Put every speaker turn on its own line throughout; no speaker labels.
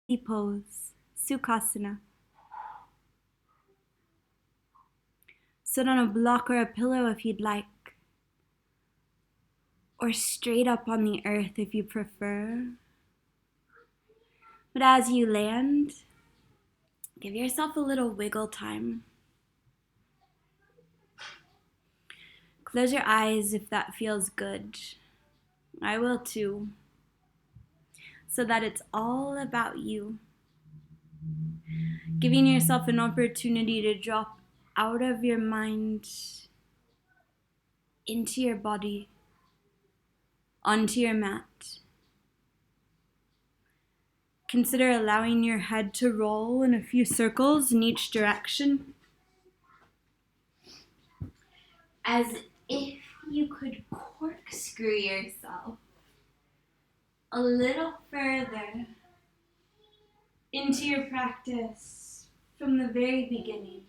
Sphinx Pose, Sukhasana. Sit on a block or a pillow if you'd like, or straight up on the earth if you prefer. But as you land, give yourself a little wiggle time. Close your eyes if that feels good. I will too. So that it's all about you. Giving yourself an opportunity to drop out of your mind into your body, onto your mat. Consider allowing your head to roll in a few circles in each direction, as if you could corkscrew yourself a little further into your practice from the very beginning,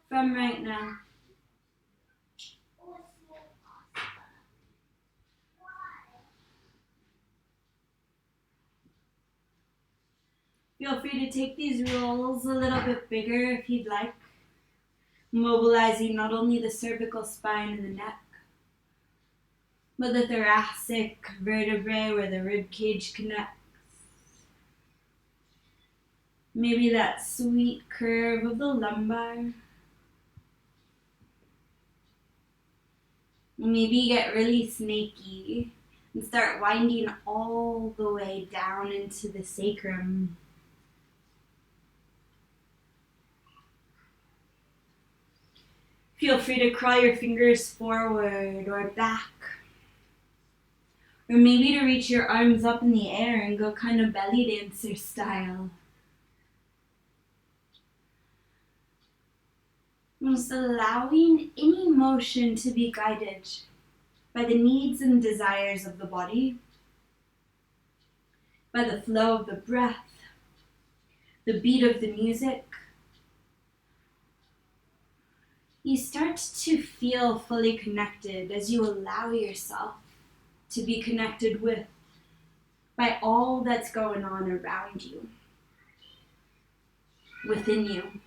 from right now. Feel free to take these rolls a little bit bigger if you'd like, mobilizing not only the cervical spine and the neck, but the thoracic vertebrae where the rib cage connects. Maybe that sweet curve of the lumbar. Maybe get really snaky and start winding all the way down into the sacrum. Feel free to crawl your fingers forward or back. Or maybe to reach your arms up in the air and go kind of belly dancer style. Just allowing any motion to be guided by the needs and desires of the body, by the flow of the breath, the beat of the music. You start to feel fully connected as you allow yourself to be connected with by all that's going on around you, within you.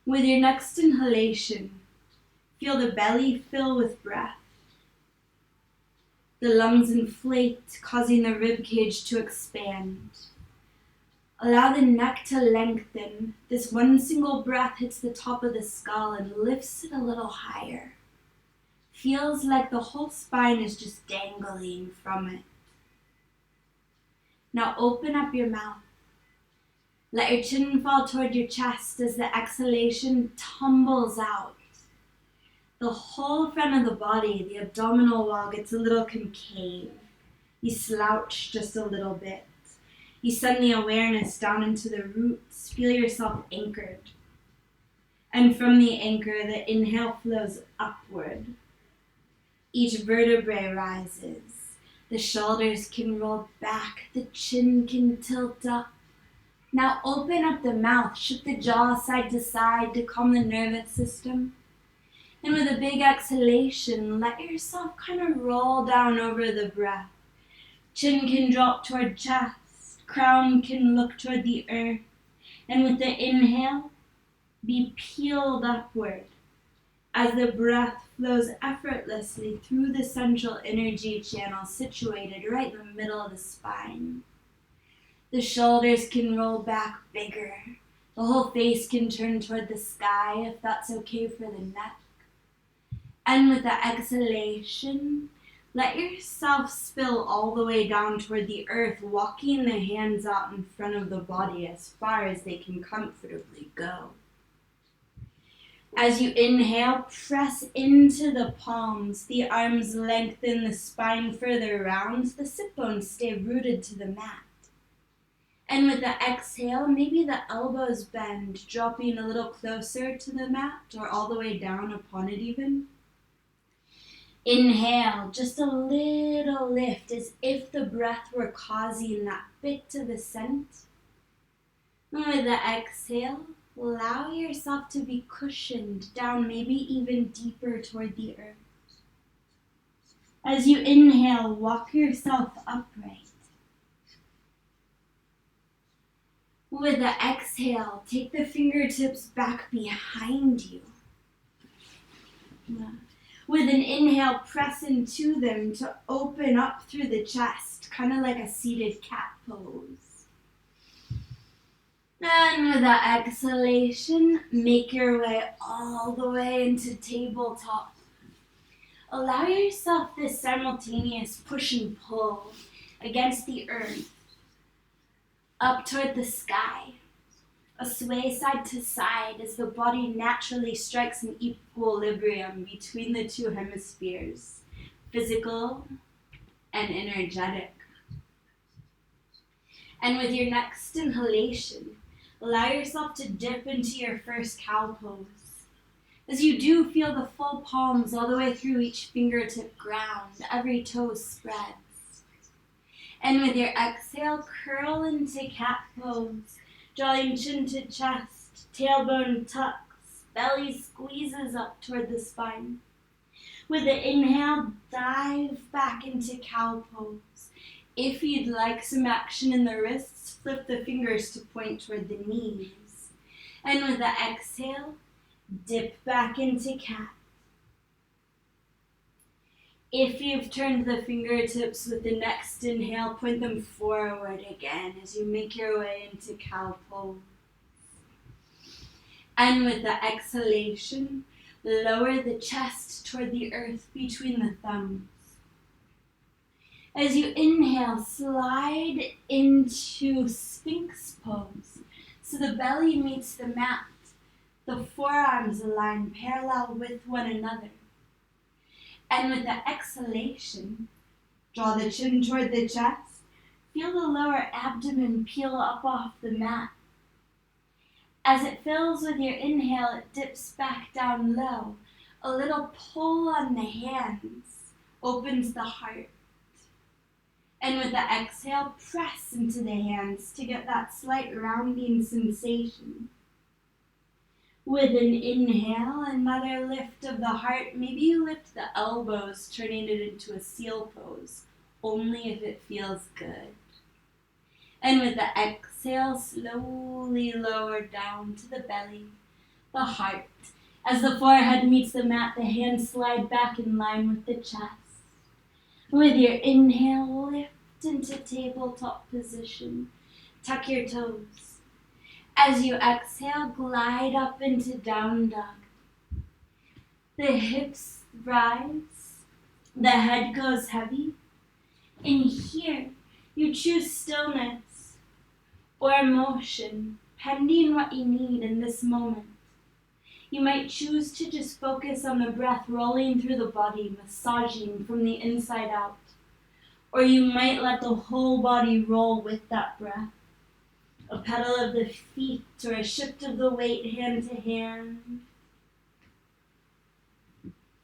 With your next inhalation, feel the belly fill with breath. The lungs inflate, causing the rib cage to expand. Allow the neck to lengthen. This one single breath hits the top of the skull and lifts it a little higher. Feels like the whole spine is just dangling from it. Now open up your mouth. Let your chin fall toward your chest as the exhalation tumbles out. The whole front of the body, the abdominal wall, gets a little concave. You slouch just a little bit. You send the awareness down into the roots. Feel yourself anchored. And from the anchor, the inhale flows upward. Each vertebrae rises. The shoulders can roll back. The chin can tilt up. Now open up the mouth, shift the jaw side to side to calm the nervous system. And with a big exhalation, let yourself kind of roll down over the breath. Chin can drop toward chest, crown can look toward the earth. And with the inhale, be peeled upward as the breath flows effortlessly through the central energy channel situated right in the middle of the spine. The shoulders can roll back bigger. The whole face can turn toward the sky if that's okay for the neck. And with the exhalation, let yourself spill all the way down toward the earth, walking the hands out in front of the body as far as they can comfortably go. As you inhale, press into the palms. The arms lengthen, the spine further round. The sit bones stay rooted to the mat. And with the exhale, maybe the elbows bend, dropping a little closer to the mat or all the way down upon it even. Inhale, just a little lift as if the breath were causing that bit of ascent. And with the exhale, allow yourself to be cushioned down, maybe even deeper toward the earth. As you inhale, walk yourself upright. With the exhale, take the fingertips back behind you. With an inhale, press into them to open up through the chest, kind of like a seated cat pose. And with the exhalation, make your way all the way into tabletop. Allow yourself this simultaneous push and pull against the earth, up toward the sky. A sway side to side as the body naturally strikes an equilibrium between the two hemispheres, physical and energetic. And with your next inhalation, allow yourself to dip into your first cow pose. As you do, feel the full palms all the way through each fingertip ground, every toe spreads. And with your exhale, curl into cat pose, drawing chin to chest, tailbone tucks, belly squeezes up toward the spine. With the inhale, dive back into cow pose. If you'd like some action in the wrists, flip the fingers to point toward the knees. And with the exhale, dip back into cat. If you've turned the fingertips with the next inhale, point them forward again as you make your way into cow pose. And with the exhalation, lower the chest toward the earth between the thumbs. As you inhale, slide into Sphinx Pose, so the belly meets the mat. The forearms align parallel with one another. And with the exhalation, draw the chin toward the chest. Feel the lower abdomen peel up off the mat. As it fills with your inhale, it dips back down low. A little pull on the hands opens the heart. And with the exhale, press into the hands to get that slight rounding sensation. With an inhale, another lift of the heart. Maybe you lift the elbows, turning it into a seal pose, only if it feels good. And with the exhale, slowly lower down to the belly, the heart. As the forehead meets the mat, the hands slide back in line with the chest. With your inhale, lift into tabletop position. Tuck your toes. As you exhale, glide up into down dog. The hips rise, the head goes heavy. In here, you choose stillness or motion, pending what you need in this moment. You might choose to just focus on the breath rolling through the body, massaging from the inside out. Or you might let the whole body roll with that breath. A pedal of the feet or a shift of the weight hand to hand.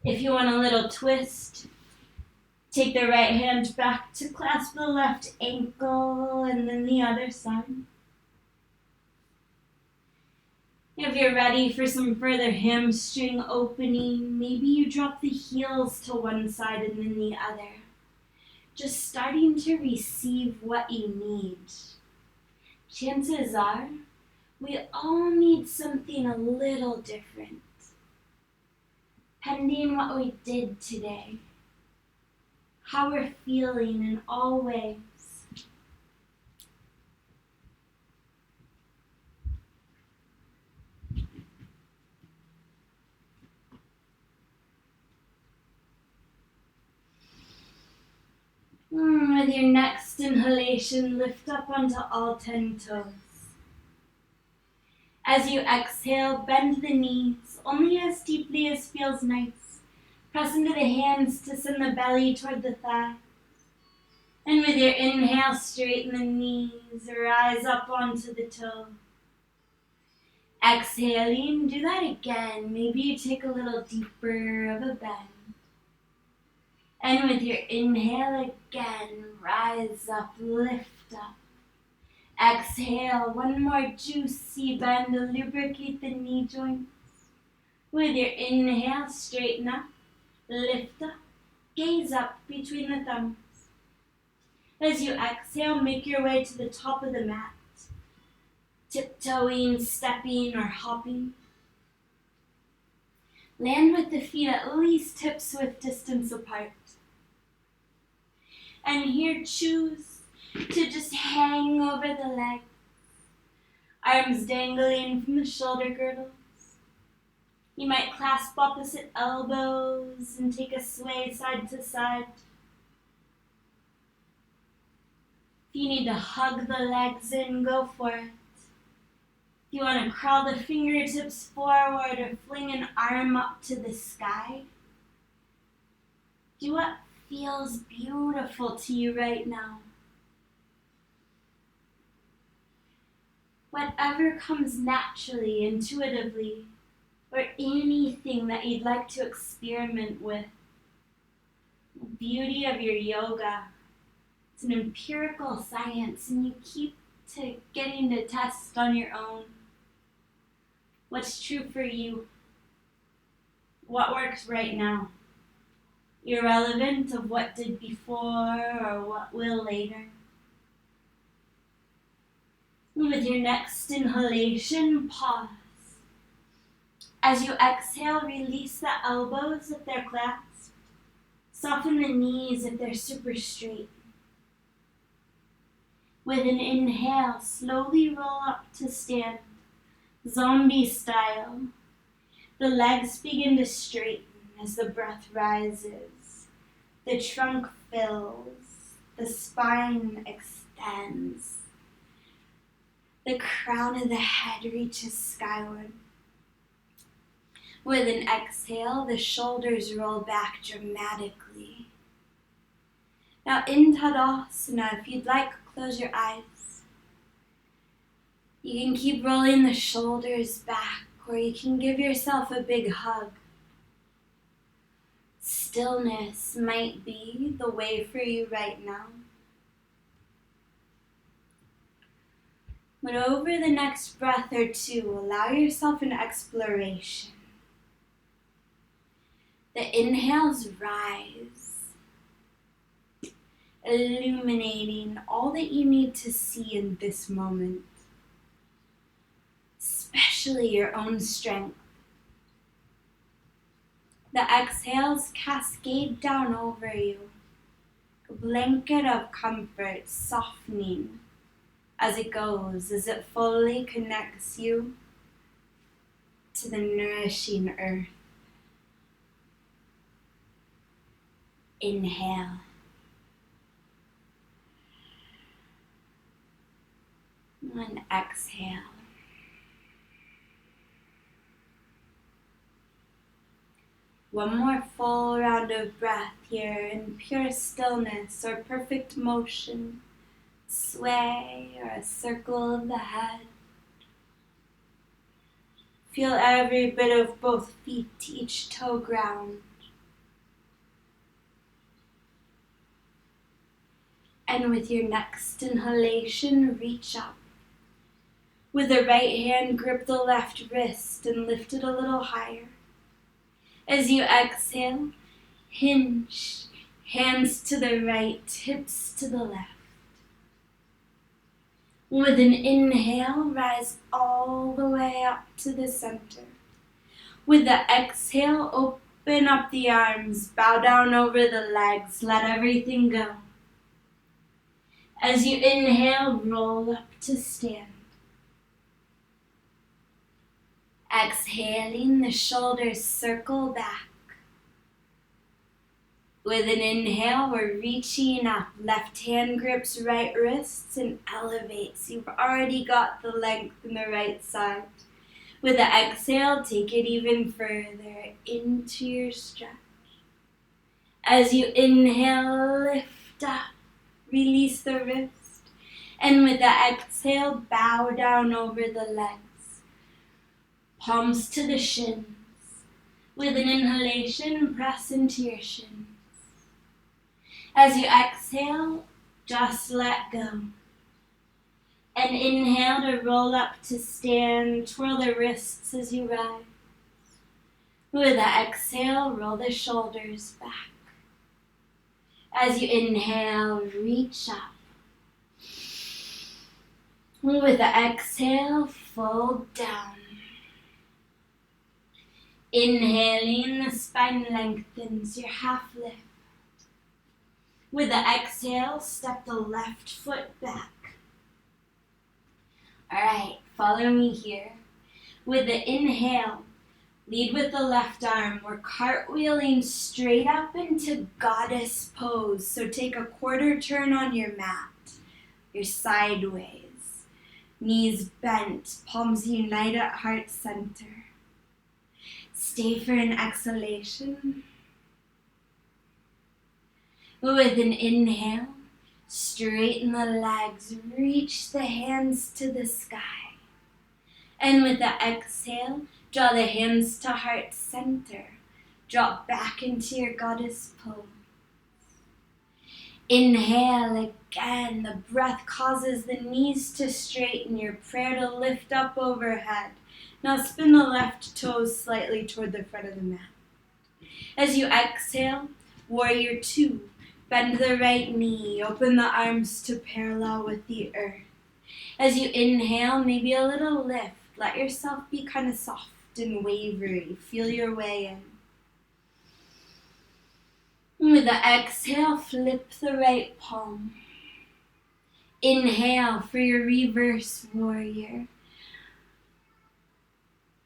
If you want a little twist, take the right hand back to clasp the left ankle and then the other side. If you're ready for some further hamstring opening, maybe you drop the heels to one side and then the other. Just starting to receive what you need. Chances are, we all need something a little different, pending what we did today, how we're feeling in all ways. With your next inhalation, lift up onto all 10 toes. As you exhale, bend the knees, only as deeply as feels nice. Press into the hands to send the belly toward the thighs. And with your inhale, straighten the knees, rise up onto the toe. Exhaling, do that again. Maybe you take a little deeper of a bend. And with your inhale again, rise up, lift up. Exhale, one more juicy bend to lubricate the knee joints. With your inhale, straighten up, lift up, gaze up between the thumbs. As you exhale, make your way to the top of the mat, tiptoeing, stepping, or hopping. Land with the feet at least hip-width distance apart. And here, choose to just hang over the legs, arms dangling from the shoulder girdles. You might clasp opposite elbows and take a sway side to side. If you need to hug the legs in, go for it. If you want to crawl the fingertips forward or fling an arm up to the sky, do what feels beautiful to you right now. Whatever comes naturally, intuitively, or anything that you'd like to experiment with. The beauty of your yoga, it's an empirical science, and you keep getting to test on your own. What's true for you? What works right now? Irrelevant of what did before or what will later. And with your next inhalation, pause. As you exhale, release the elbows if they're clasped. Soften the knees if they're super straight. With an inhale, slowly roll up to stand, zombie style. The legs begin to straighten as the breath rises. The trunk fills, the spine extends. The crown of the head reaches skyward. With an exhale, the shoulders roll back dramatically. Now in Tadasana, if you'd like, close your eyes. You can keep rolling the shoulders back, or you can give yourself a big hug. Stillness might be the way for you right now. But over the next breath or two, allow yourself an exploration. The inhales rise, illuminating all that you need to see in this moment, especially your own strength. The exhales cascade down over you, a blanket of comfort softening as it goes, as it fully connects you to the nourishing earth. Inhale. And exhale. One more full round of breath here in pure stillness or perfect motion, sway or a circle of the head. Feel every bit of both feet, each toe ground. And with your next inhalation, reach up. With the right hand, grip the left wrist and lift it a little higher. As you exhale, hinge, hands to the right, hips to the left. With an inhale, rise all the way up to the center. With the exhale, open up the arms, bow down over the legs, let everything go. As you inhale, roll up to stand. Exhaling, the shoulders circle back. With an inhale, we're reaching up. Left hand grips right wrists and elevates. You've already got the length in the right side. With the exhale, take it even further into your stretch. As you inhale, lift up. Release the wrist, and with the exhale, bow down over the legs. Palms to the shins. With an inhalation, press into your shins. As you exhale, just let go. And inhale to roll up to stand, twirl the wrists as you rise. With the exhale, roll the shoulders back. As you inhale, reach up. With the exhale, fold down. Inhaling, the spine lengthens, your half lift. With the exhale, step the left foot back. Alright, follow me here. With the inhale, lead with the left arm. We're cartwheeling straight up into goddess pose. So take a quarter turn on your mat. You're sideways. Knees bent, palms unite at heart center. Stay for an exhalation. With an inhale, straighten the legs, reach the hands to the sky. And with the exhale, draw the hands to heart center. Drop back into your goddess pose. Inhale again. The breath causes the knees to straighten, your prayer to lift up overhead. Now spin the left toes slightly toward the front of the mat. As you exhale, warrior two. Bend the right knee, open the arms to parallel with the earth. As you inhale, maybe a little lift. Let yourself be kind of soft and wavery. Feel your way in. With the exhale, flip the right palm. Inhale for your reverse warrior.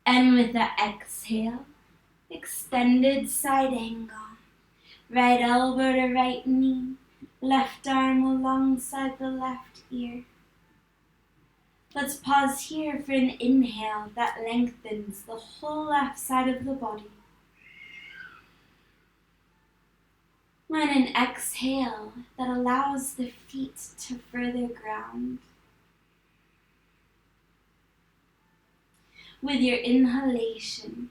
And with the exhale, extended side angle. Right elbow to right knee, left arm alongside the left ear. Let's pause here for an inhale that lengthens the whole left side of the body. And an exhale that allows the feet to further ground. With your inhalation,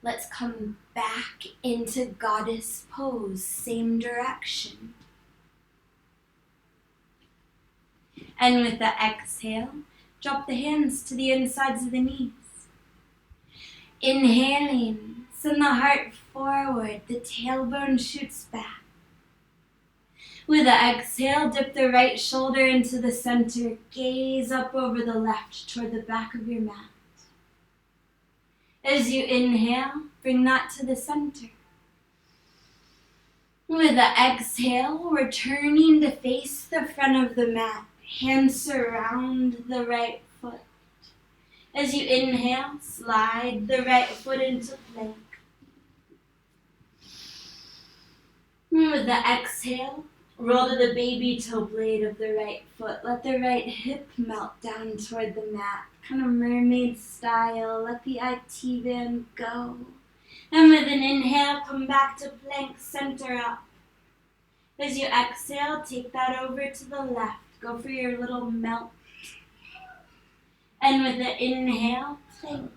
let's come back into goddess pose, same direction. And with the exhale, drop the hands to the insides of the knees. Inhaling, send the heart forward, the tailbone shoots back. With the exhale, dip the right shoulder into the center, gaze up over the left toward the back of your mat. As you inhale, bring that to the center. With the exhale, we're turning to face the front of the mat. Hands surround the right foot. As you inhale, slide the right foot into plank. With the exhale, roll to the baby toe blade of the right foot. Let the right hip melt down toward the mat. Kind of mermaid style. Let the IT band go. And with an inhale, come back to plank, center up. As you exhale, take that over to the left. Go for your little melt. And with the inhale, plank.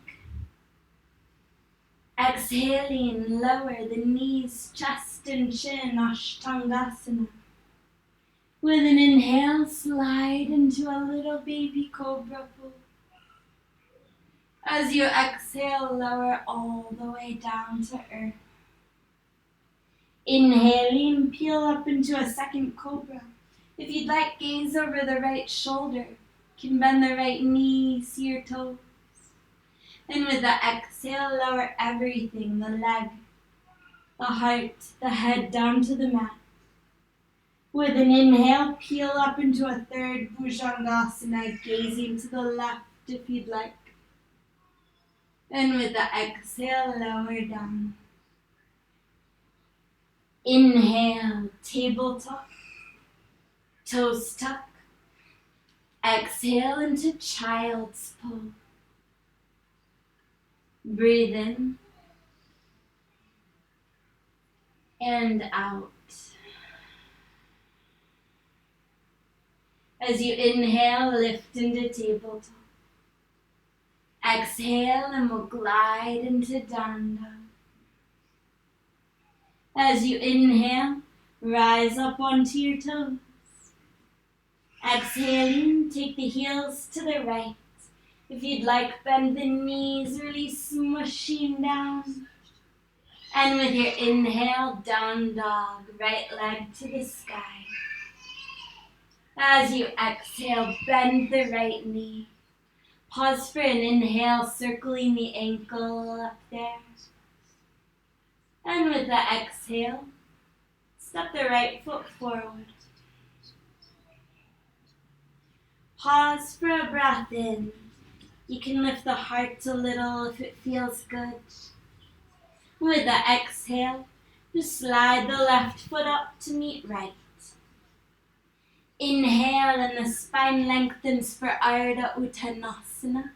Exhaling, lower the knees, chest and chin, Ashtangasana. With an inhale, slide into a little baby cobra pose. As you exhale, lower all the way down to earth. Inhaling, peel up into a second cobra. If you'd like, gaze over the right shoulder. You can bend the right knee, see your toes. And with the exhale, lower everything, the leg, the heart, the head down to the mat. With an inhale, peel up into a third Bhujangasana, gazing to the left if you'd like. And with the exhale, lower down. Inhale, tabletop, toes tuck. Exhale into child's pose. Breathe in and out. As you inhale, lift into tabletop. Exhale and we'll glide into down dog. As you inhale, rise up onto your toes. Exhaling, take the heels to the right. If you'd like, bend the knees, really smushing down. And with your inhale, down dog, right leg to the sky. As you exhale, bend the right knee. Pause for an inhale, circling the ankle up there. And with the exhale, step the right foot forward. Pause for a breath in. You can lift the heart a little if it feels good. With the exhale, just slide the left foot up to meet right. Inhale and the spine lengthens for Ardha Uttanasana.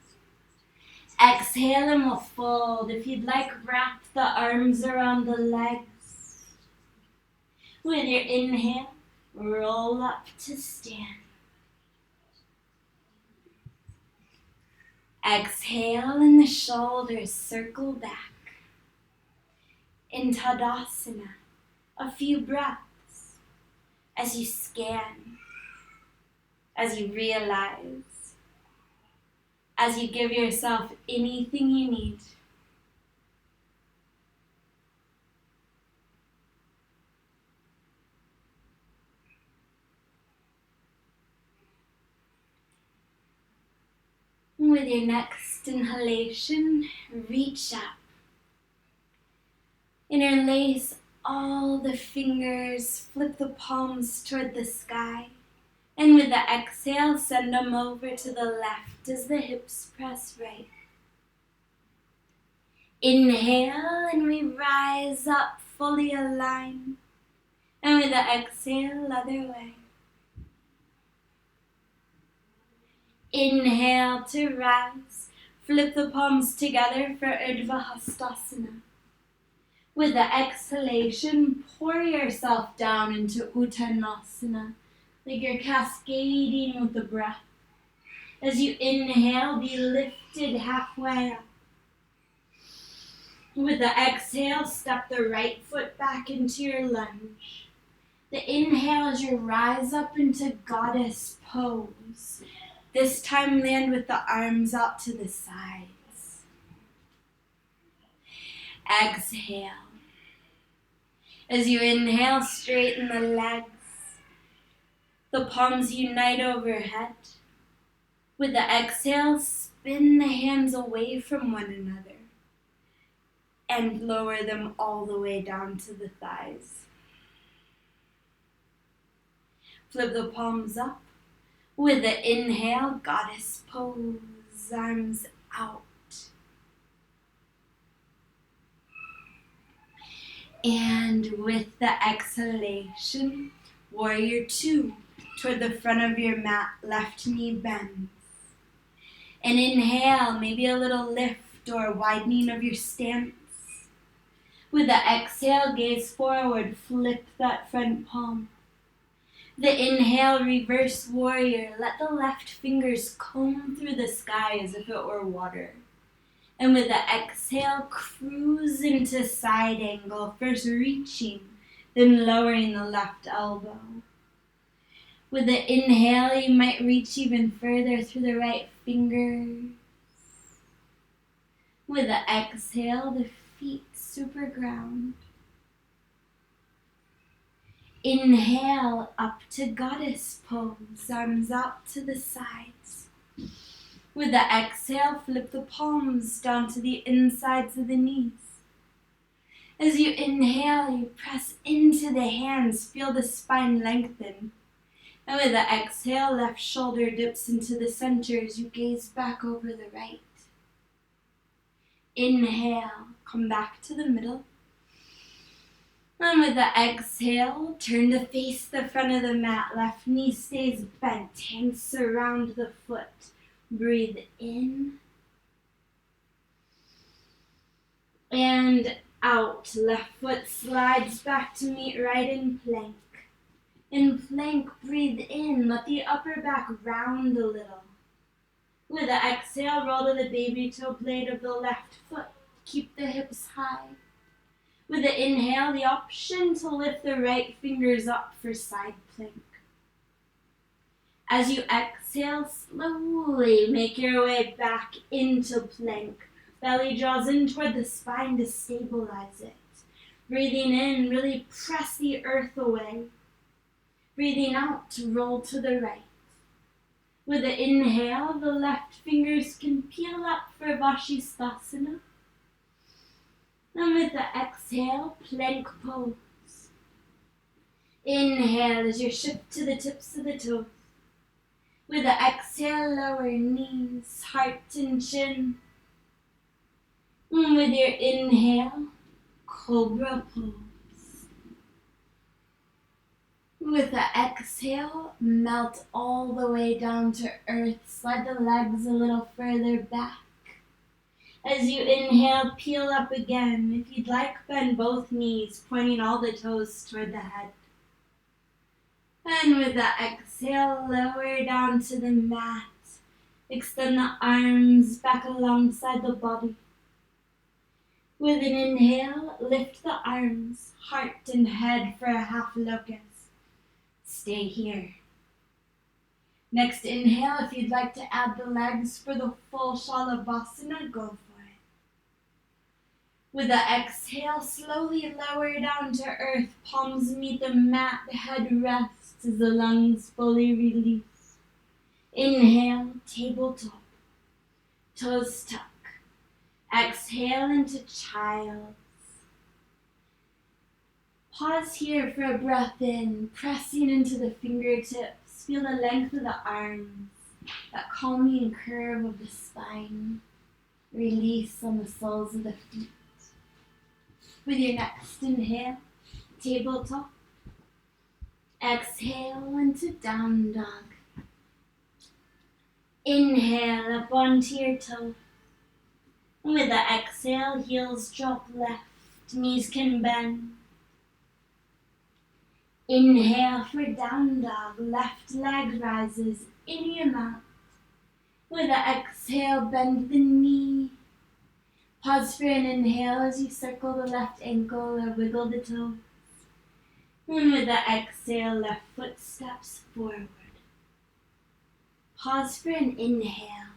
Exhale and we'll fold. If you'd like, wrap the arms around the legs. With your inhale, roll up to stand. Exhale and the shoulders circle back. In Tadasana, a few breaths as you scan, as you realize, as you give yourself anything you need. With your next inhalation, reach up. Interlace all the fingers, flip the palms toward the sky. And with the exhale, send them over to the left as the hips press right. Inhale and we rise up, fully aligned. And with the exhale, other way. Inhale to rise. Flip the palms together for Urdhva Hastasana. With the exhalation, pour yourself down into Uttanasana, like you're cascading with the breath. As you inhale, be lifted halfway up. With the exhale, step the right foot back into your lunge. The inhale as you rise up into Goddess Pose. This time land with the arms out to the sides. Exhale. As you inhale, straighten the legs. The palms unite overhead. With the exhale, spin the hands away from one another and lower them all the way down to the thighs. Flip the palms up. With the inhale, Goddess Pose, arms out. And with the exhalation, Warrior 2, toward the front of your mat, left knee bends. And inhale, maybe a little lift or widening of your stance. With the exhale, gaze forward, flip that front palm. The inhale, reverse warrior. Let the left fingers comb through the sky as if it were water. And with the exhale, cruise into side angle, first reaching, then lowering the left elbow. With the inhale, you might reach even further through the right fingers. With the exhale, the feet super ground. Inhale up to Goddess Pose, arms out to the sides. With the exhale, flip the palms down to the insides of the knees. As you inhale, you press into the hands, feel the spine lengthen. And with the exhale, left shoulder dips into the center as you gaze back over the right. Inhale, come back to the middle. And with the exhale, turn to face the front of the mat. Left knee stays bent, hands surround the foot. Breathe in. And out. Left foot slides back to meet right in plank. In plank, breathe in. Let the upper back round a little. With the exhale, roll to the baby toe blade of the left foot. Keep the hips high. With the inhale, the option to lift the right fingers up for side plank. As you exhale, slowly make your way back into plank. Belly draws in toward the spine to stabilize it. Breathing in, really press the earth away. Breathing out to roll to the right. With the inhale, the left fingers can peel up for Vashisthasana. And with the exhale, plank pose. Inhale as you shift to the tips of the toes. With the exhale, lower knees, heart and chin. And with your inhale, cobra pose. With the exhale, melt all the way down to earth. Slide the legs a little further back. As you inhale, peel up again. If you'd like, bend both knees, pointing all the toes toward the head. And with the exhale, lower down to the mat. Extend the arms back alongside the body. With an inhale, lift the arms, heart and head for a half locust. Stay here. Next inhale, if you'd like to add the legs for the full Shalabhasana, go for it. With the exhale, slowly lower down to earth, palms meet the mat, head rests as the lungs fully release. Inhale, tabletop, toes tuck. Exhale into child's. Pause here for a breath in, pressing into the fingertips. Feel the length of the arms, that calming curve of the spine. Release on the soles of the feet. With your next inhale, tabletop. Exhale into down dog. Inhale up onto your toes. With the exhale, heels drop left, knees can bend. Inhale for down dog, left leg rises in your mouth. With the exhale, bend the knee. Pause for an inhale as you circle the left ankle or wiggle the toes. And with the exhale, left foot steps forward. Pause for an inhale.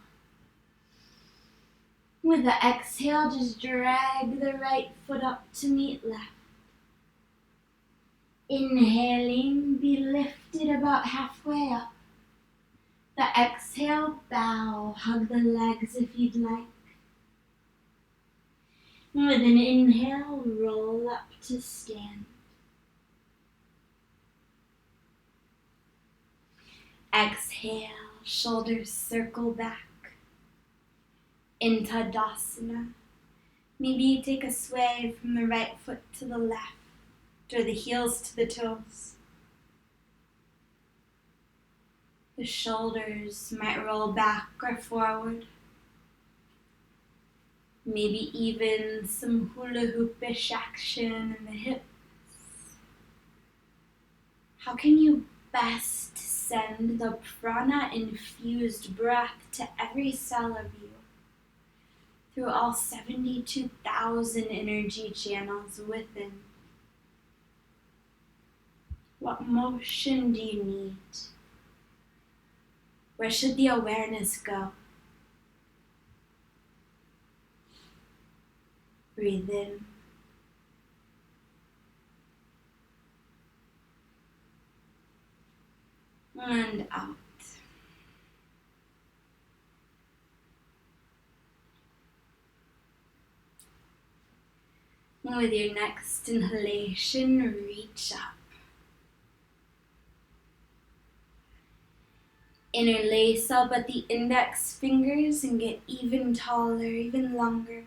With the exhale, just drag the right foot up to meet left. Inhaling, be lifted about halfway up. The exhale, bow, hug the legs if you'd like. And with an inhale, roll up to stand. Exhale, shoulders circle back. In Tadasana, maybe you take a sway from the right foot to the left, or the heels to the toes. The shoulders might roll back or forward. Maybe even some hula hoopish action in the hips. How can you best send the prana-infused breath to every cell of you? Through all 72,000 energy channels within. What motion do you need? Where should the awareness go? Breathe in. And out. With your next inhalation, reach up. Interlace up at the index fingers and get even taller, even longer.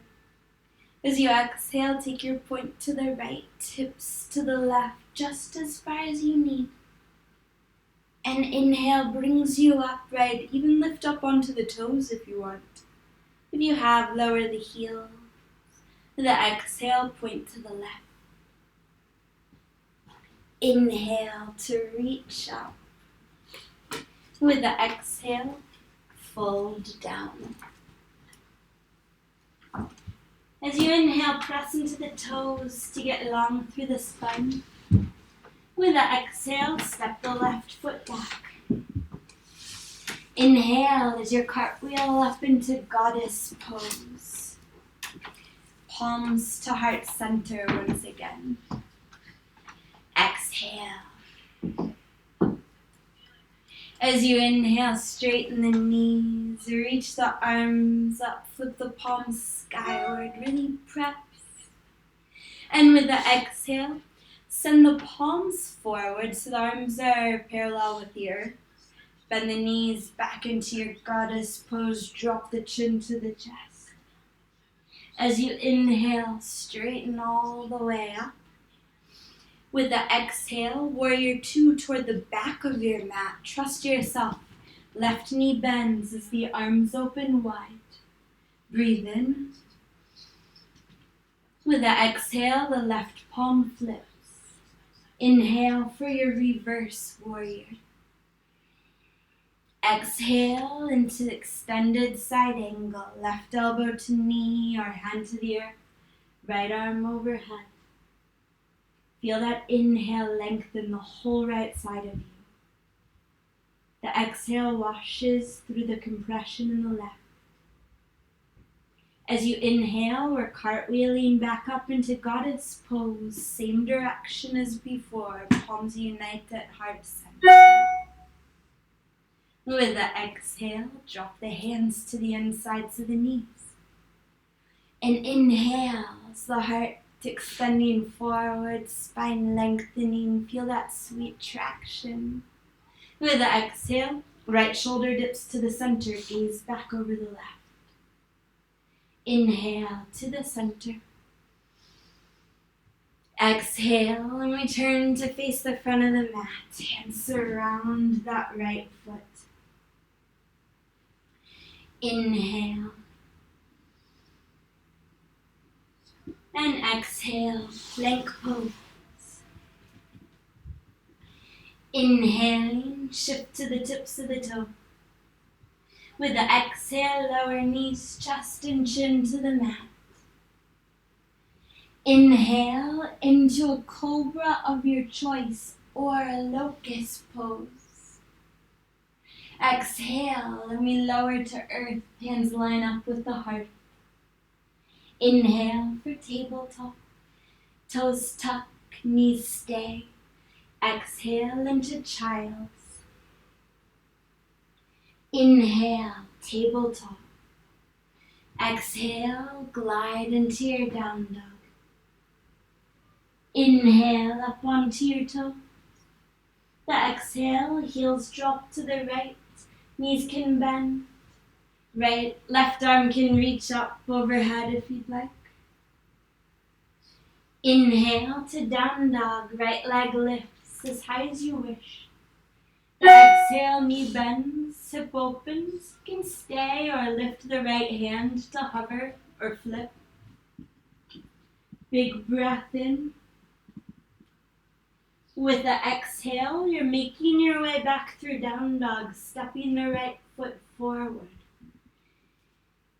As you exhale, take your point to the right, hips to the left, just as far as you need. And inhale brings you upright, even lift up onto the toes if you want. If you have, lower the heels. With the exhale, point to the left. Inhale to reach up. With the exhale, fold down. As you inhale, press into the toes to get long through the spine. With the exhale, step the left foot back. Inhale as you cartwheel up into goddess pose. palms to heart center once again. Exhale. As you inhale, straighten the knees, reach the arms up, flip the palms skyward, really press. And with the exhale, send the palms forward so the arms are parallel with the earth. Bend the knees back into your goddess pose, drop the chin to the chest. As you inhale, straighten all the way up. With the exhale, warrior two toward the back of your mat. Trust yourself. Left knee bends as the arms open wide. Breathe in. With the exhale, the left palm flips. Inhale for your reverse warrior. Exhale into extended side angle. Left elbow to knee or hand to the earth. Right arm overhead. Feel that inhale lengthen the whole right side of you. The exhale washes through the compression in the left. As you inhale, we're cartwheeling back up into goddess pose, same direction as before, palms unite at heart center. With the exhale, drop the hands to the insides of the knees. And inhale as the heart extending forward, spine lengthening, feel that sweet traction. With the exhale, right shoulder dips to the center, gaze back over the left. Inhale to the center. Exhale, and we turn to face the front of the mat. Hands surround that right foot. Inhale. And exhale, plank pose. Inhaling, shift to the tips of the toe. With the exhale, lower knees, chest and chin to the mat. Inhale into a cobra of your choice or a locust pose. Exhale, and we lower to earth, hands line up with the heart. Inhale for tabletop, toes tuck, knees stay. Exhale into child's. Inhale, tabletop. Exhale, glide into your down dog. Inhale up onto your toes. The exhale, heels drop to the right, knees can bend. Left arm can reach up overhead if you'd like. Inhale to down dog, right leg lifts as high as you wish. The exhale, knee bends, hip opens. You can stay or lift the right hand to hover or flip. Big breath in. With the exhale, you're making your way back through down dog, stepping the right foot forward.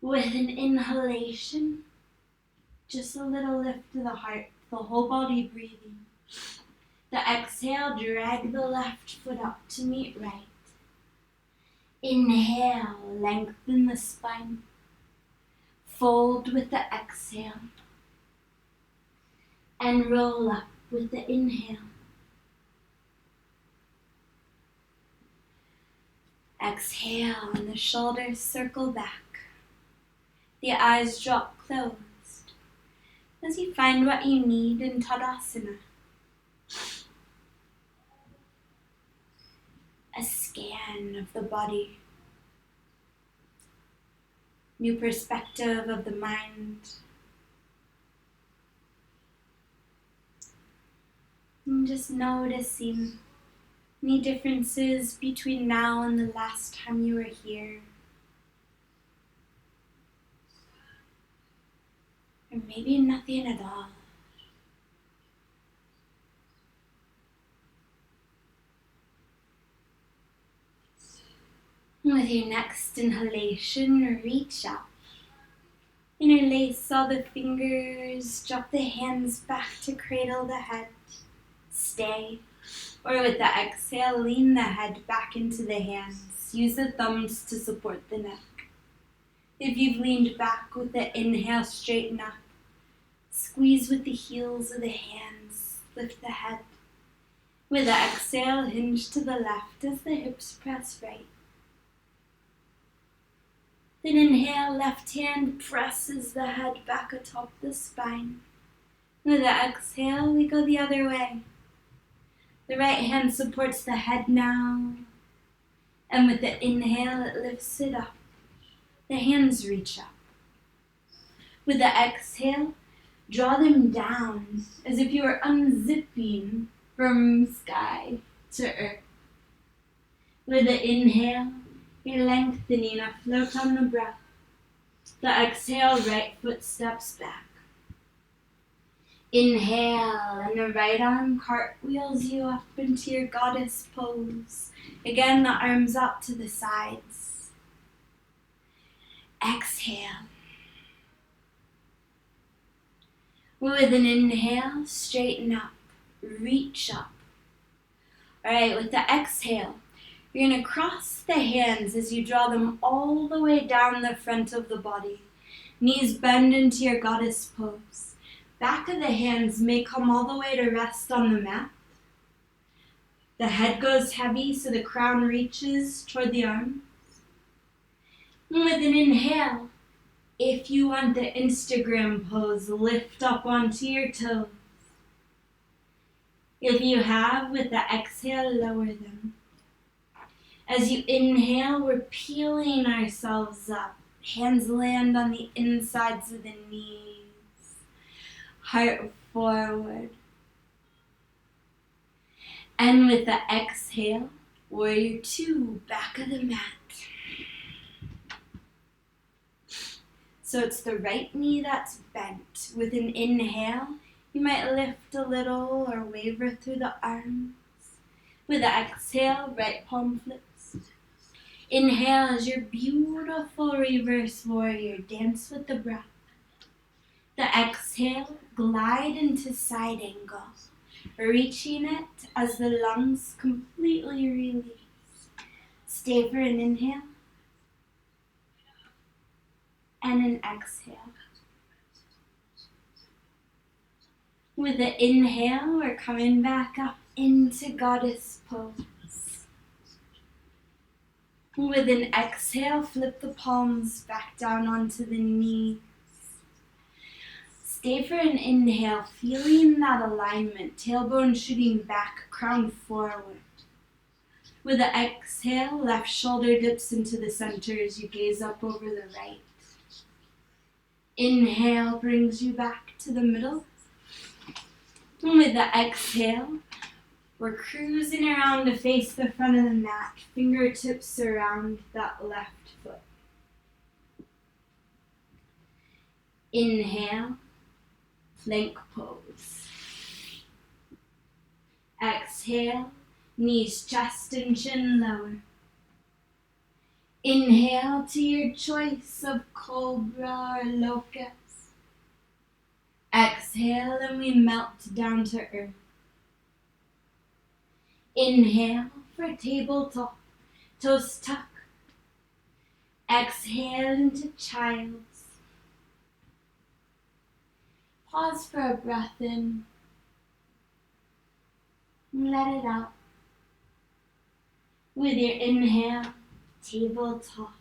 With an inhalation, just a little lift to the heart, the whole body breathing. The exhale, drag the left foot up to meet right. Inhale, lengthen the spine. Fold with the exhale. And roll up with the inhale. Exhale, and the shoulders circle back. The eyes drop closed as you find what you need in Tadasana. A scan of the body. New perspective of the mind. And just noticing any differences between now and the last time you were here. Or maybe nothing at all. With your next inhalation, reach up. Interlace all the fingers, drop the hands back to cradle the head. Stay. Or with the exhale, lean the head back into the hands. Use the thumbs to support the neck. If you've leaned back with the inhale, straighten up. Squeeze with the heels of the hands. Lift the head. With the exhale, hinge to the left as the hips press right. Then inhale, left hand presses the head back atop the spine. With the exhale, we go the other way. The right hand supports the head now. And with the inhale, it lifts it up. The hands reach up. With the exhale, draw them down as if you were unzipping from sky to earth. With the inhale, you're lengthening a float on the breath. The exhale, right foot steps back. Inhale, and the right arm cartwheels you up into your goddess pose. Again, the arms up to the sides. Exhale. With an inhale, straighten up, reach up. All right, with the exhale, you're going to cross the hands as you draw them all the way down the front of the body. Knees bend into your goddess pose. Back of the hands may come all the way to rest on the mat. The head goes heavy so the crown reaches toward the arms. And with an inhale, if you want the Instagram pose, lift up onto your toes. If you have, with the exhale, lower them. As you inhale, we're peeling ourselves up. Hands land on the insides of the knees. Heart forward. And with the exhale, warrior two, back of the mat. So it's the right knee that's bent. With an inhale, you might lift a little or waver through the arms. With the exhale, right palm flips. Inhale as your beautiful reverse warrior. Dance with the breath. The exhale, glide into side angle, reaching it as the lungs completely release. Stay for an inhale and an exhale. With the inhale, we're coming back up into goddess pose. With an exhale, flip the palms back down onto the knees. Stay for an inhale, feeling that alignment, tailbone shooting back, crown forward. With the exhale, left shoulder dips into the center as you gaze up over the right. Inhale brings you back to the middle. And with the exhale, we're cruising around to face the front of the mat, fingertips around that left foot. Inhale. Plank pose. Exhale, knees, chest, and chin lower. Inhale to your choice of cobra or locust. Exhale, and we melt down to earth. Inhale for tabletop, toes tuck. Exhale into child's. Pause for a breath in. Let it out. With your inhale, tabletop.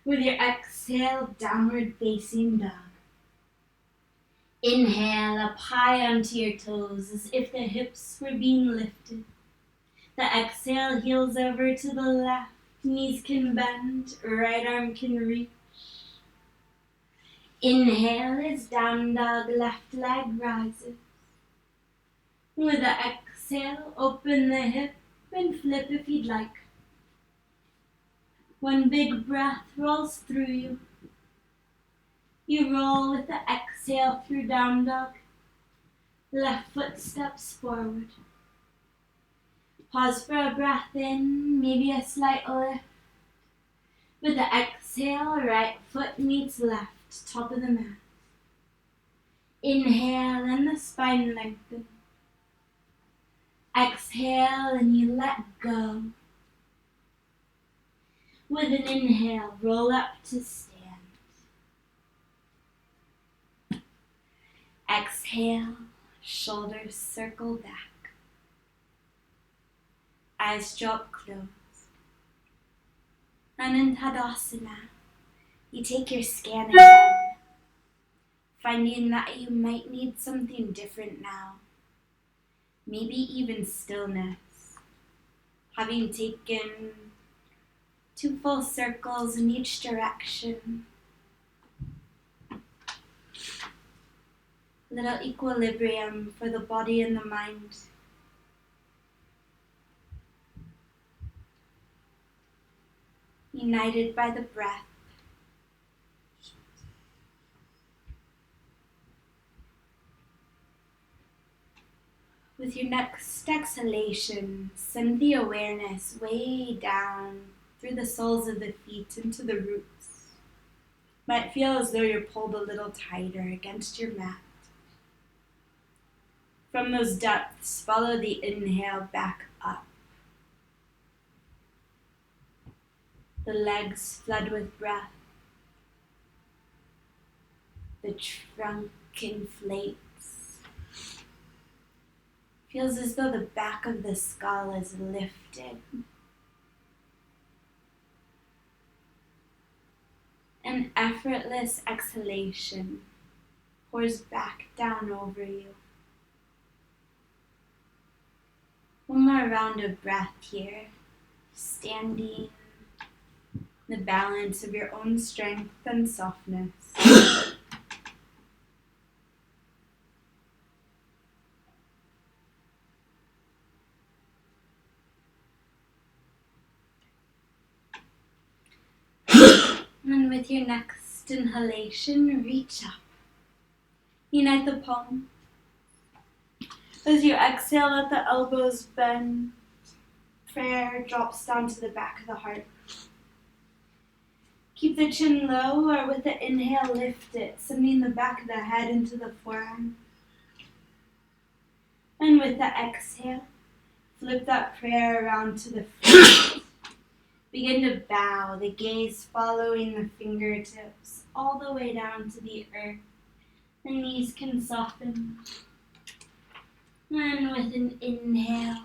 With your exhale, downward facing dog. Inhale up high onto your toes as if the hips were being lifted. The exhale, heels over to the left. Knees can bend, right arm can reach. Inhale is down dog, left leg rises. With the exhale, open the hip and flip if you'd like. One big breath rolls through you. You roll with the exhale through down dog. Left foot steps forward. Pause for a breath in, maybe a slight lift. With the exhale, right foot meets left. Top of the mat. Inhale and the spine lengthens. Exhale and you let go. With an inhale, roll up to stand. Exhale, shoulders circle back. Eyes drop closed. And in Tadasana, you take your scan again, finding that you might need something different now. Maybe even stillness. Having taken 2 full circles in each direction. Little equilibrium for the body and the mind. United by the breath. With your next exhalation, send the awareness way down through the soles of the feet into the roots. Might feel as though you're pulled a little tighter against your mat. From those depths, follow the inhale back up. The legs flood with breath. The trunk inflates. Feels as though the back of the skull is lifted. An effortless exhalation pours back down over you. One more round of breath here, standing the balance of your own strength and softness. And with your next inhalation, reach up. Unite the palms. As you exhale, let the elbows bend. Prayer drops down to the back of the heart. Keep the chin low, or with the inhale, lift it, sending the back of the head into the forearm. And with the exhale, flip that prayer around to the front. Begin to bow, the gaze following the fingertips all the way down to the earth. The knees can soften. And with an inhale,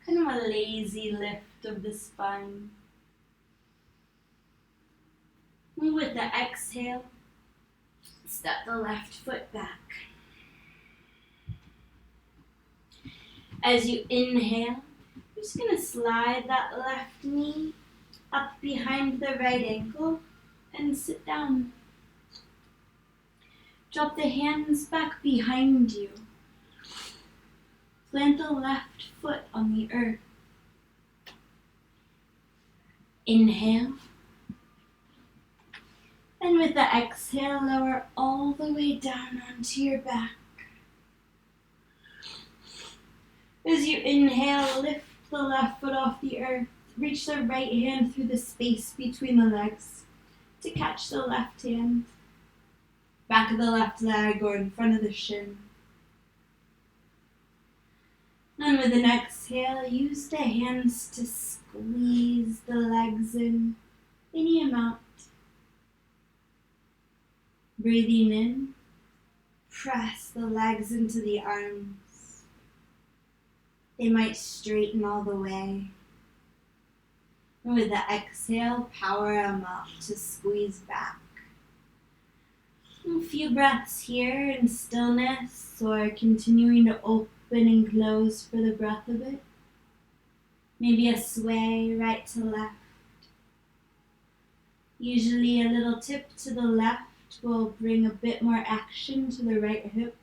kind of a lazy lift of the spine. And with the exhale, step the left foot back. As you inhale, you're just going to slide that left knee up behind the right ankle and sit down. Drop the hands back behind you. Plant the left foot on the earth. Inhale. And with the exhale, lower all the way down onto your back. As you inhale, lift the left foot off the earth. Reach the right hand through the space between the legs to catch the left hand. Back of the left leg or in front of the shin. And with an exhale, use the hands to squeeze the legs in any amount. Breathing in, press the legs into the arms. They might straighten all the way. And with the exhale, power them up to squeeze back. A few breaths here in stillness or continuing to open and close for the breath of it. Maybe a sway right to left. Usually a little tip to the left will bring a bit more action to the right hip.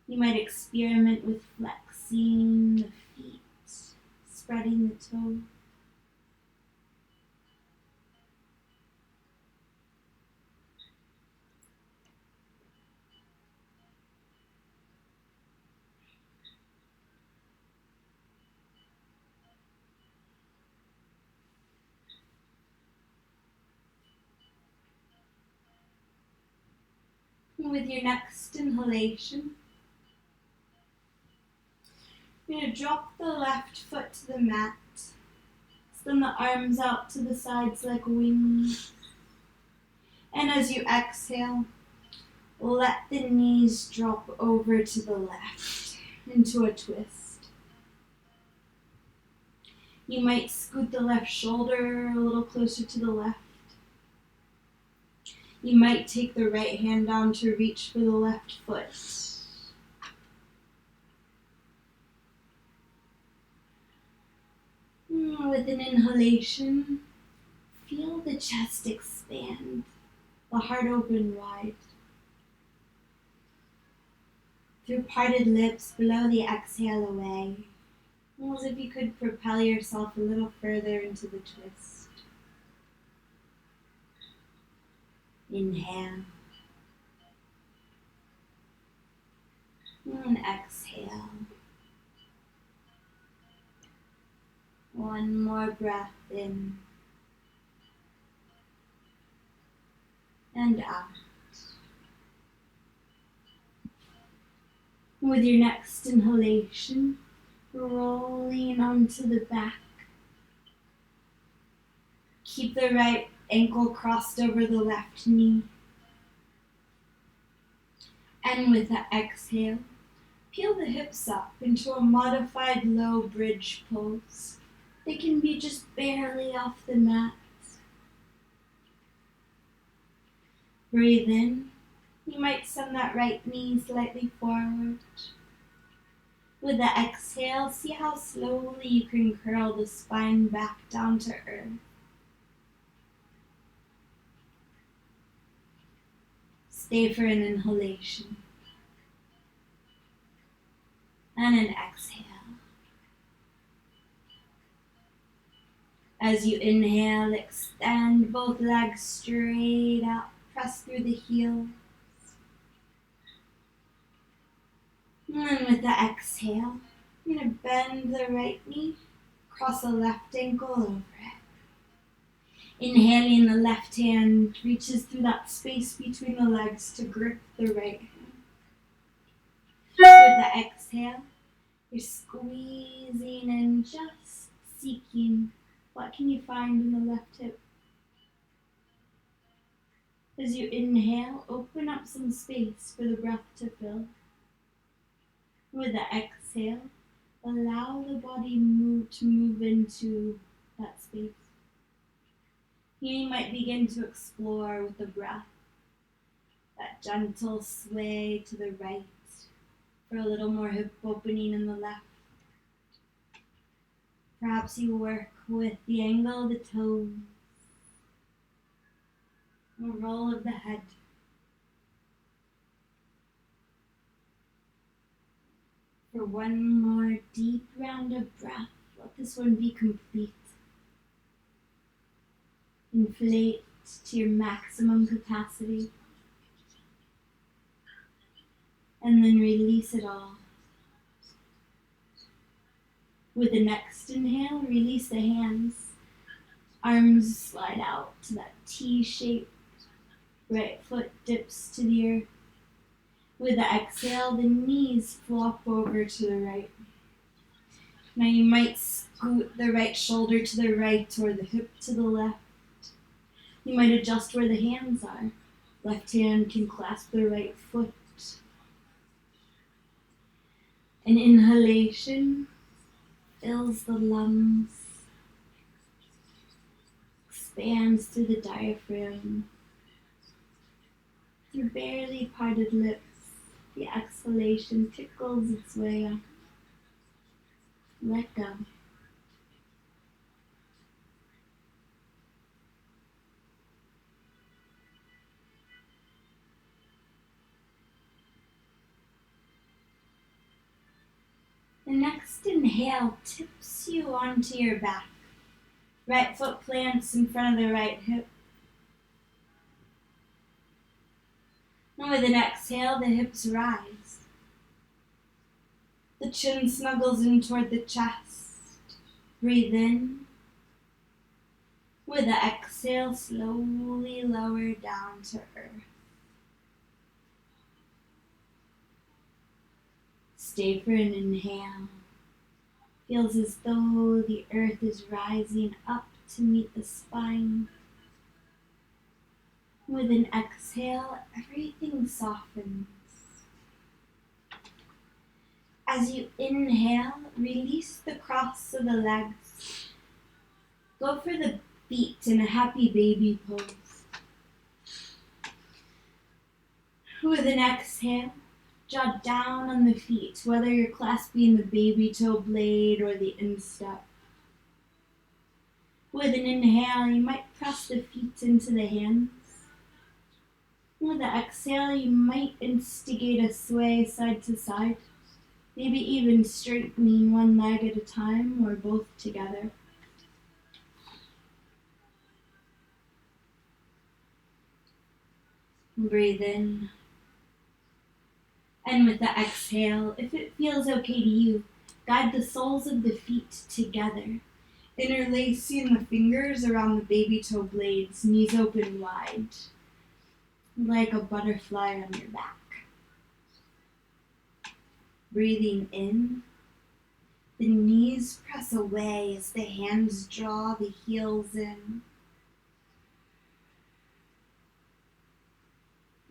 You might experiment with flexing the feet, spreading the toe. And with your next inhalation, you're going to drop the left foot to the mat. Extend the arms out to the sides like wings. And as you exhale, let the knees drop over to the left into a twist. You might scoot the left shoulder a little closer to the left. You might take the right hand down to reach for the left foot. With an inhalation, feel the chest expand, the heart open wide. Through parted lips, blow the exhale away, as if you could propel yourself a little further into the twist. Inhale. And exhale. One more breath in and out. With your next inhalation, rolling onto the back. Keep the right ankle crossed over the left knee. And with the exhale, peel the hips up into a modified low bridge pose. They can be just barely off the mat. Breathe in. You might send that right knee slightly forward. With the exhale, see how slowly you can curl the spine back down to earth. Stay for an inhalation and an exhale. As you inhale, extend both legs straight out, press through the heels. And with the exhale, you're going to bend the right knee, cross the left ankle over it. Inhaling, the left hand reaches through that space between the legs to grip the right hand. With the exhale, you're squeezing and just seeking what can you find in the left hip. As you inhale, open up some space for the breath to fill. With the exhale, allow the body to move into that space. Here you might begin to explore with the breath, that gentle sway to the right for a little more hip opening in the left. Perhaps you work with the angle of the toes, the roll of the head. For one more deep round of breath, let this one be complete. Inflate to your maximum capacity. And then release it all. With the next inhale, release the hands. Arms slide out to that T shape. Right foot dips to the earth. With the exhale, the knees flop over to the right. Now you might scoot the right shoulder to the right or the hip to the left. You might adjust where the hands are. Left hand can clasp the right foot. An inhalation fills the lungs, expands through the diaphragm, through barely parted lips. The exhalation tickles its way up. Let go. The next inhale tips you onto your back. Right foot plants in front of the right hip. And with an exhale, the hips rise. The chin snuggles in toward the chest. Breathe in. With the exhale, slowly lower down to earth. Stay for an inhale. Feels as though the earth is rising up to meet the spine. With an exhale, everything softens. As you inhale, release the cross of the legs. Go for the feet in a happy baby pose. With an exhale, draw down on the feet, whether you're clasping the baby toe blade or the instep. With an inhale, you might press the feet into the hands. With the exhale, you might instigate a sway side to side, maybe even straightening one leg at a time or both together. Breathe in. And with the exhale, if it feels okay to you, guide the soles of the feet together, interlacing the fingers around the baby toe blades, knees open wide, like a butterfly on your back. Breathing in, the knees press away as the hands draw the heels in.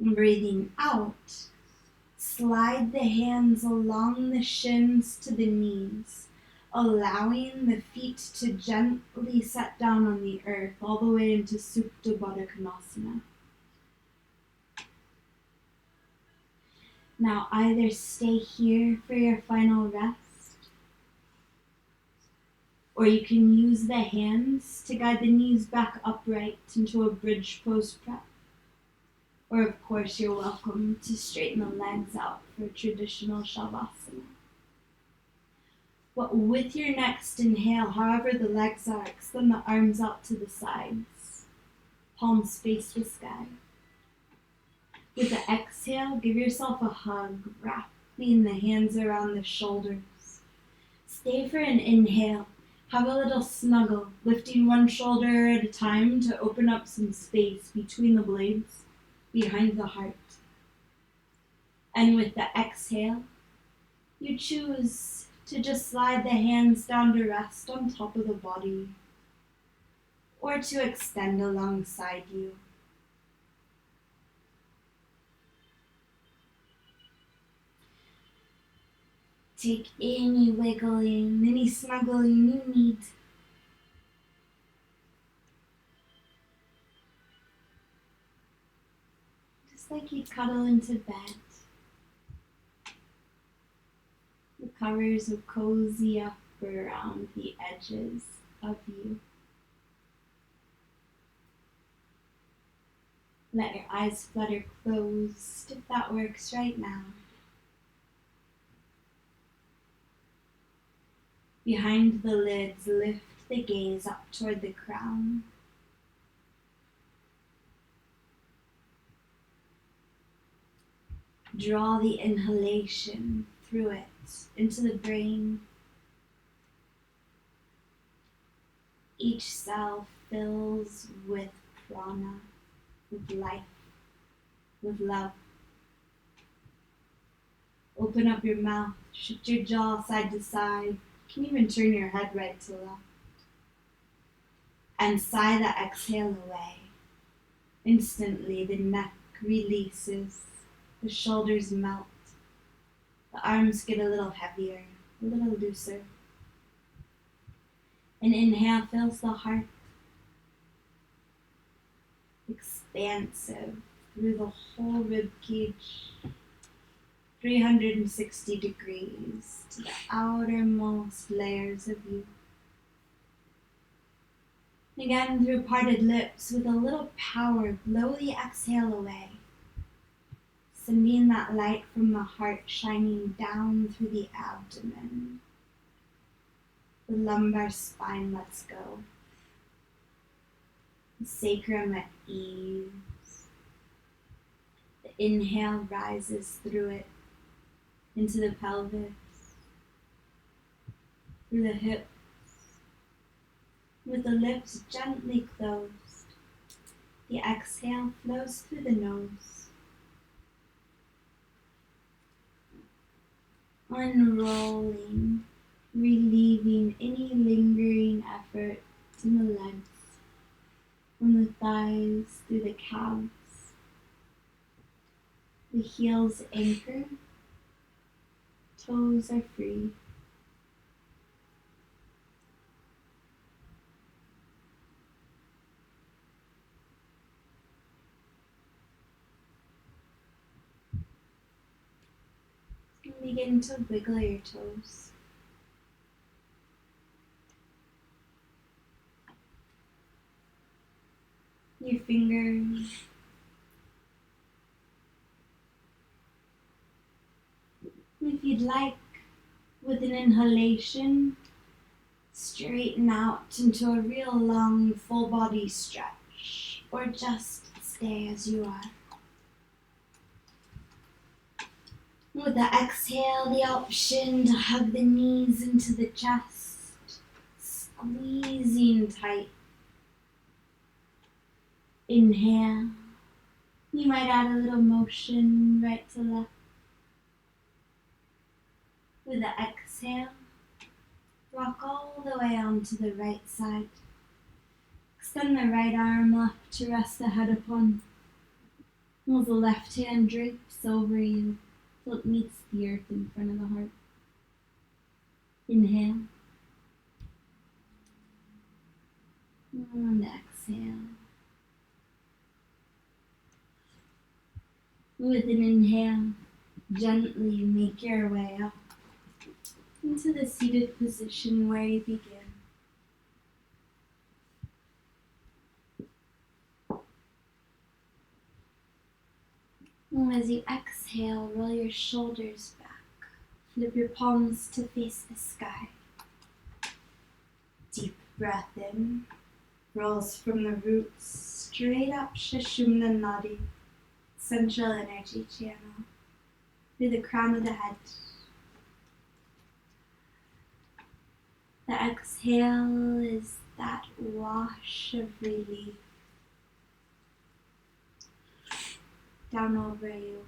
And breathing out, slide the hands along the shins to the knees, allowing the feet to gently set down on the earth all the way into Supta Baddha Konasana. Now either stay here for your final rest, or you can use the hands to guide the knees back upright into a bridge pose prep. Or of course you're welcome to straighten the legs out for traditional Shavasana. But with your next inhale, however the legs are, extend the arms out to the sides, palms face the sky. With the exhale, give yourself a hug, wrapping the hands around the shoulders. Stay for an inhale. Have a little snuggle, lifting one shoulder at a time to open up some space between the blades, behind the heart. And with the exhale, you choose to just slide the hands down to rest on top of the body, or to extend alongside you. Take any wiggling, any snuggling you need. Just like you cuddle into bed. The covers will cozy up around the edges of you. Let your eyes flutter closed if that works right now. Behind the lids, lift the gaze up toward the crown. Draw the inhalation through it into the brain. Each cell fills with prana, with life, with love. Open up your mouth, shift your jaw side to side. You can even turn your head right to left. And sigh the exhale away. Instantly, the neck releases, the shoulders melt, the arms get a little heavier, a little looser. An inhale fills the heart, expansive through the whole rib cage, 360 degrees to the outermost layers of you. Again, through parted lips, with a little power, blow the exhale away, sending that light from the heart shining down through the abdomen. The lumbar spine lets go. The sacrum at ease. The inhale rises through it, into the pelvis, through the hips, with the lips gently closed. The exhale flows through the nose, unrolling, relieving any lingering effort in the legs, from the thighs through the calves, The heels anchor, toes are free. And begin to wiggle your toes. Your fingers. If you'd like, with an inhalation, straighten out into a real long full body stretch, or just stay as you are. With the exhale, the option to hug the knees into the chest, squeezing tight. Inhale. You might add a little motion right to left. With the exhale, rock all the way onto the right side. Extend the right arm up to rest the head upon. While the left hand drapes over you till it meets the earth in front of the heart. Inhale. And exhale. With an inhale, gently make your way up into the seated position where you begin. And as you exhale, roll your shoulders back. Flip your palms to face the sky. Deep breath in. Rolls from the roots straight up Sushumna Nadi, central energy channel, through the crown of the head. The exhale is that wash of relief down over you,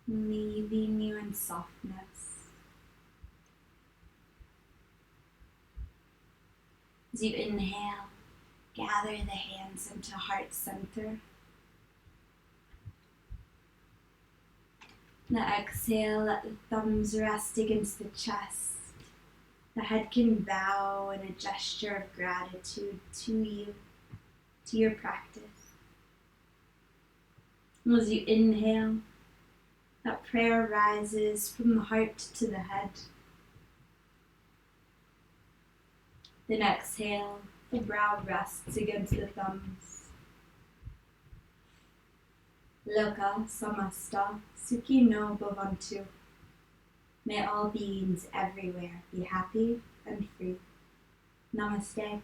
leaving you in softness. As you inhale, gather the hands into heart center. The exhale, let the thumbs rest against the chest. The head can bow in a gesture of gratitude to you, to your practice. And as you inhale, that prayer rises from the heart to the head. Then exhale, the brow rests against the thumbs. Loka samasta sukhino bhavantu. May all beings everywhere be happy and free. Namaste.